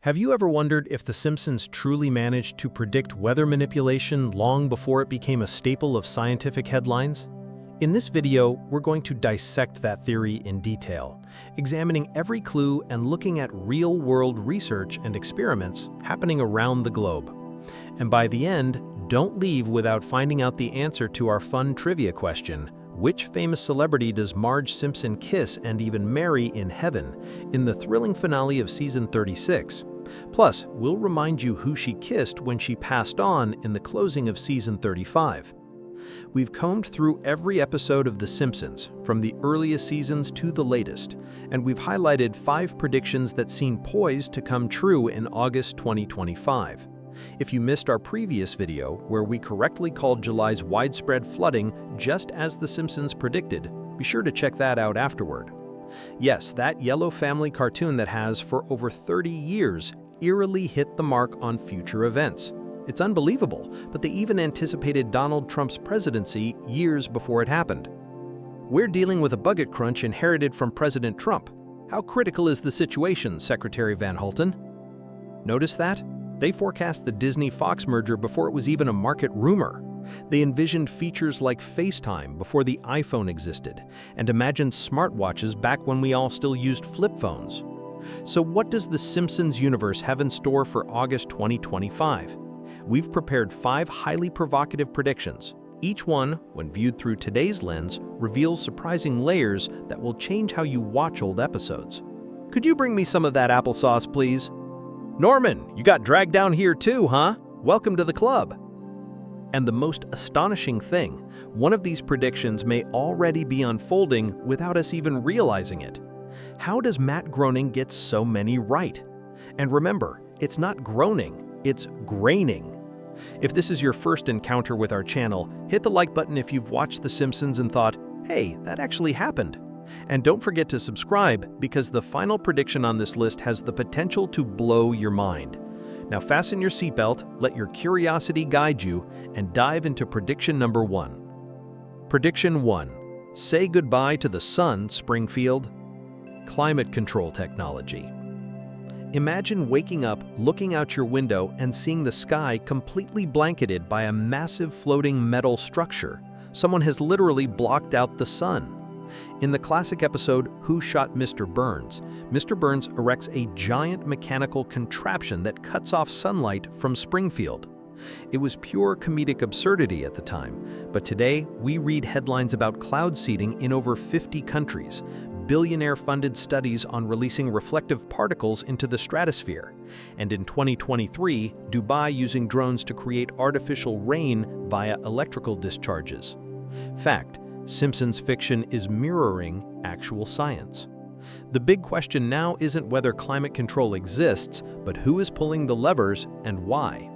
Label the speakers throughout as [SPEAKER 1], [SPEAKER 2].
[SPEAKER 1] Have you ever wondered if The Simpsons truly managed to predict weather manipulation long before it became a staple of scientific headlines? In this video, we're going to dissect that theory in detail, examining every clue and looking at real-world research and experiments happening around the globe. And by the end, don't leave without finding out the answer to our fun trivia question: which famous celebrity does Marge Simpson kiss and even marry in heaven in the thrilling finale of season 36? Plus, we'll remind you who she kissed when she passed on in the closing of season 35. We've combed through every episode of The Simpsons, from the earliest seasons to the latest, and we've highlighted 5 predictions that seem poised to come true in August 2025. If you missed our previous video, where we correctly called July's widespread flooding just as The Simpsons predicted, be sure to check that out afterward. Yes, that yellow family cartoon that has, for over 30 years, eerily hit the mark on future events. It's unbelievable, but they even anticipated Donald Trump's presidency years before it happened. We're dealing with a budget crunch inherited from President Trump. How critical is the situation, Secretary Van Holten? Notice that? They forecast the Disney-Fox merger before it was even a market rumor. They envisioned features like FaceTime before the iPhone existed, and imagined smartwatches back when we all still used flip phones. So what does the Simpsons universe have in store for August 2025? We've prepared 5 highly provocative predictions. Each one, when viewed through today's lens, reveals surprising layers that will change how you watch old episodes. Could you bring me some of that applesauce, please? Norman, you got dragged down here too, huh? Welcome to the club. And the most astonishing thing, one of these predictions may already be unfolding without us even realizing it. How does Matt Groening get so many right? And remember, it's not groaning, it's graining. If this is your first encounter with our channel, hit the like button if you've watched The Simpsons and thought, hey, that actually happened. And don't forget to subscribe, because the final prediction on this list has the potential to blow your mind. Now fasten your seatbelt, let your curiosity guide you, and dive into prediction number 1. Prediction 1. Say goodbye to the sun, Springfield. Climate control technology. Imagine waking up, looking out your window, and seeing the sky completely blanketed by a massive floating metal structure. Someone has literally blocked out the sun. In the classic episode, Who Shot Mr. Burns? Mr. Burns erects a giant mechanical contraption that cuts off sunlight from Springfield. It was pure comedic absurdity at the time, but today we read headlines about cloud seeding in over 50 countries, billionaire-funded studies on releasing reflective particles into the stratosphere, and in 2023, Dubai using drones to create artificial rain via electrical discharges. Fact: Simpsons fiction is mirroring actual science. The big question now isn't whether climate control exists, but who is pulling the levers and why.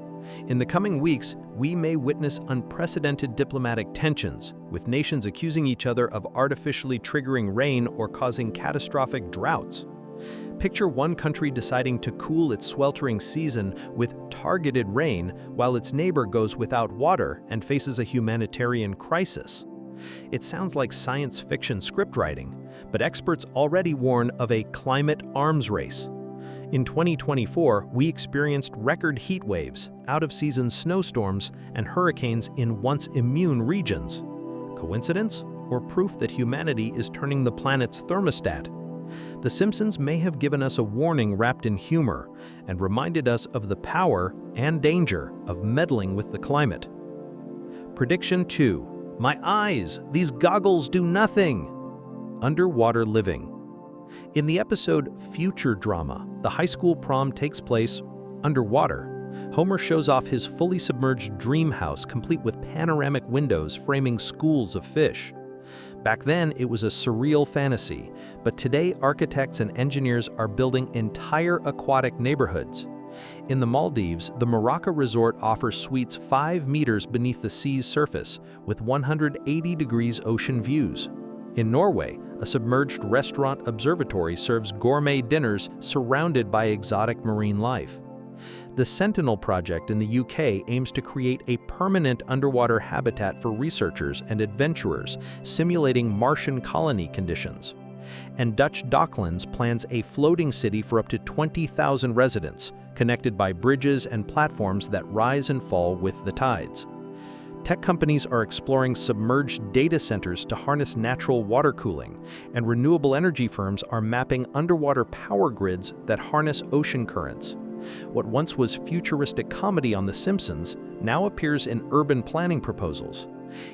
[SPEAKER 1] In the coming weeks, we may witness unprecedented diplomatic tensions, with nations accusing each other of artificially triggering rain or causing catastrophic droughts. Picture one country deciding to cool its sweltering season with targeted rain while its neighbor goes without water and faces a humanitarian crisis. It sounds like science fiction scriptwriting, but experts already warn of a climate arms race. In 2024, we experienced record heat waves, out-of-season snowstorms, and hurricanes in once immune regions. Coincidence, or proof that humanity is turning the planet's thermostat? The Simpsons may have given us a warning wrapped in humor and reminded us of the power and danger of meddling with the climate. Prediction 2. My eyes! These goggles do nothing! Underwater living. In the episode Future Drama, the high school prom takes place underwater. Homer shows off his fully submerged dream house complete with panoramic windows framing schools of fish. Back then, it was a surreal fantasy, but today architects and engineers are building entire aquatic neighborhoods. In the Maldives, the Morocco resort offers suites 5 meters beneath the sea's surface, with 180 degrees ocean views. In Norway, a submerged restaurant observatory serves gourmet dinners surrounded by exotic marine life. The Sentinel project in the UK aims to create a permanent underwater habitat for researchers and adventurers, simulating Martian colony conditions. and Dutch Docklands plans a floating city for up to 20,000 residents, connected by bridges and platforms that rise and fall with the tides. Tech companies are exploring submerged data centers to harness natural water cooling, and renewable energy firms are mapping underwater power grids that harness ocean currents. What once was futuristic comedy on The Simpsons now appears in urban planning proposals.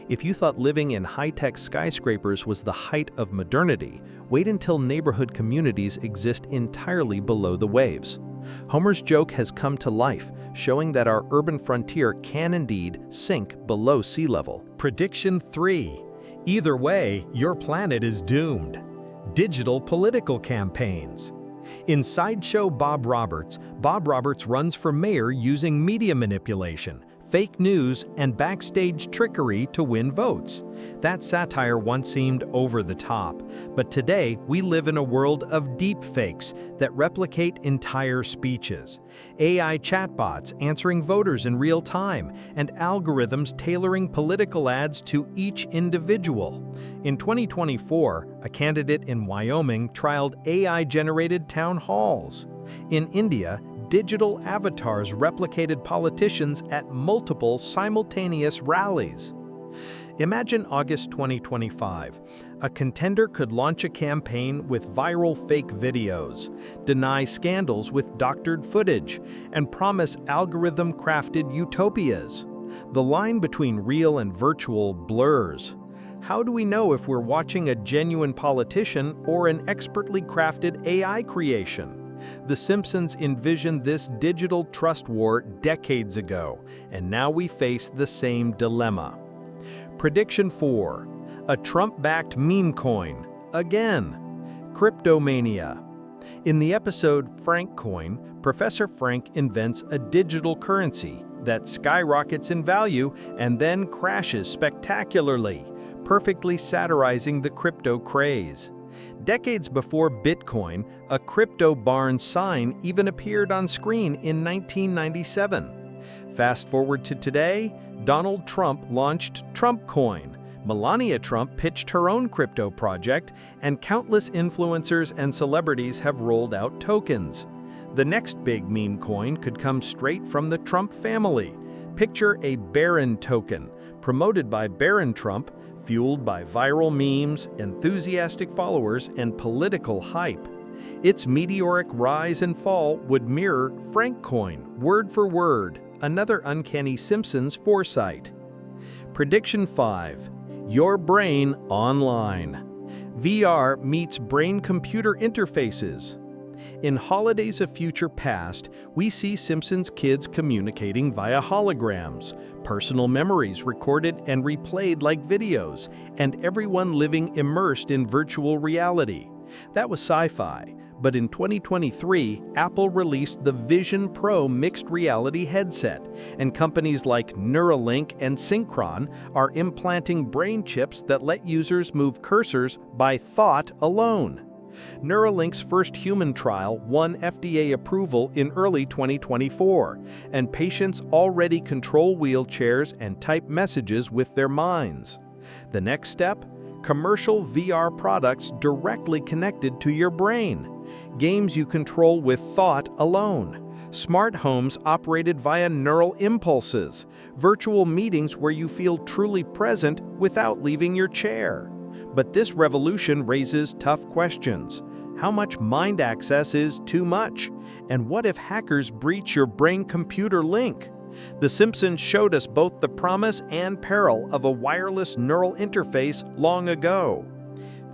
[SPEAKER 1] If you thought living in high-tech skyscrapers was the height of modernity, wait until neighborhood communities exist entirely below the waves. Homer's joke has come to life, showing that our urban frontier can indeed sink below sea level.
[SPEAKER 2] Prediction 3. Either way, your planet is doomed. Digital political campaigns. In Sideshow Bob Roberts runs for mayor using media manipulation, fake news, and backstage trickery to win votes. That satire once seemed over the top, but today we live in a world of deep fakes that replicate entire speeches. AI chatbots answering voters in real time, and algorithms tailoring political ads to each individual. In 2024, a candidate in Wyoming trialed AI-generated town halls. In India, digital avatars replicated politicians at multiple simultaneous rallies. Imagine August 2025. A contender could launch a campaign with viral fake videos, deny scandals with doctored footage, and promise algorithm-crafted utopias. The line between real and virtual blurs. How do we know if we're watching a genuine politician or an expertly crafted AI creation? The Simpsons envisioned this digital trust war decades ago, and now we face the same dilemma. Prediction 4. A Trump-backed meme coin. Again. Cryptomania. In the episode Frank Coin, Professor Frank invents a digital currency that skyrockets in value and then crashes spectacularly, perfectly satirizing the crypto craze. Decades before Bitcoin, a crypto barn sign even appeared on screen in 1997. Fast forward to today, Donald Trump launched Trump Coin. Melania Trump pitched her own crypto project, and countless influencers and celebrities have rolled out tokens. The next big meme coin could come straight from the Trump family. Picture a Barron token, promoted by Barron Trump, fueled by viral memes, enthusiastic followers, and political hype. Its meteoric rise and fall would mirror Frank Coin, word for word, another uncanny Simpsons foresight. Prediction 5. Your brain online. VR meets brain-computer interfaces. In Holidays of Future Past, we see Simpsons kids communicating via holograms, personal memories recorded and replayed like videos, and everyone living immersed in virtual reality. That was sci-fi, but in 2023, Apple released the Vision Pro mixed reality headset, and companies like Neuralink and Synchron are implanting brain chips that let users move cursors by thought alone. Neuralink's first human trial won FDA approval in early 2024, and patients already control wheelchairs and type messages with their minds. The next step? Commercial VR products directly connected to your brain. Games you control with thought alone. Smart homes operated via neural impulses. Virtual meetings where you feel truly present without leaving your chair. But this revolution raises tough questions. How much mind access is too much? And what if hackers breach your brain-computer link? The Simpsons showed us both the promise and peril of a wireless neural interface long ago.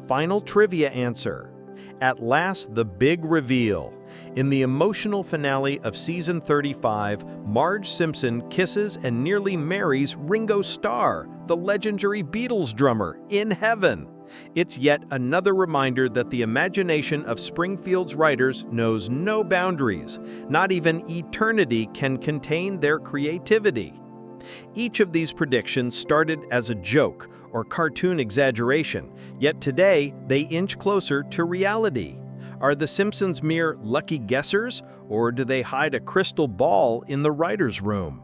[SPEAKER 2] Final trivia answer. At last, the big reveal. In the emotional finale of season 35, Marge Simpson kisses and nearly marries Ringo Starr, the legendary Beatles drummer, in heaven. It's yet another reminder that the imagination of Springfield's writers knows no boundaries. Not even eternity can contain their creativity. Each of these predictions started as a joke or cartoon exaggeration, yet today they inch closer to reality. Are the Simpsons mere lucky guessers, or do they hide a crystal ball in the writer's room?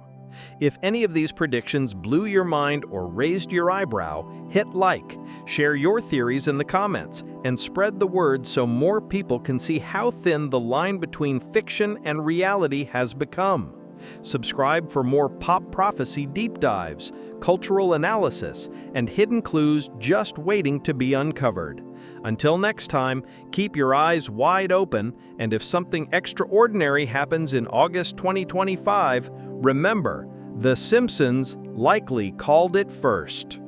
[SPEAKER 2] If any of these predictions blew your mind or raised your eyebrow, hit like, share your theories in the comments, and spread the word so more people can see how thin the line between fiction and reality has become. Subscribe for more pop prophecy deep dives, cultural analysis, and hidden clues just waiting to be uncovered. Until next time, keep your eyes wide open, and if something extraordinary happens in August 2025, remember, The Simpsons likely called it first.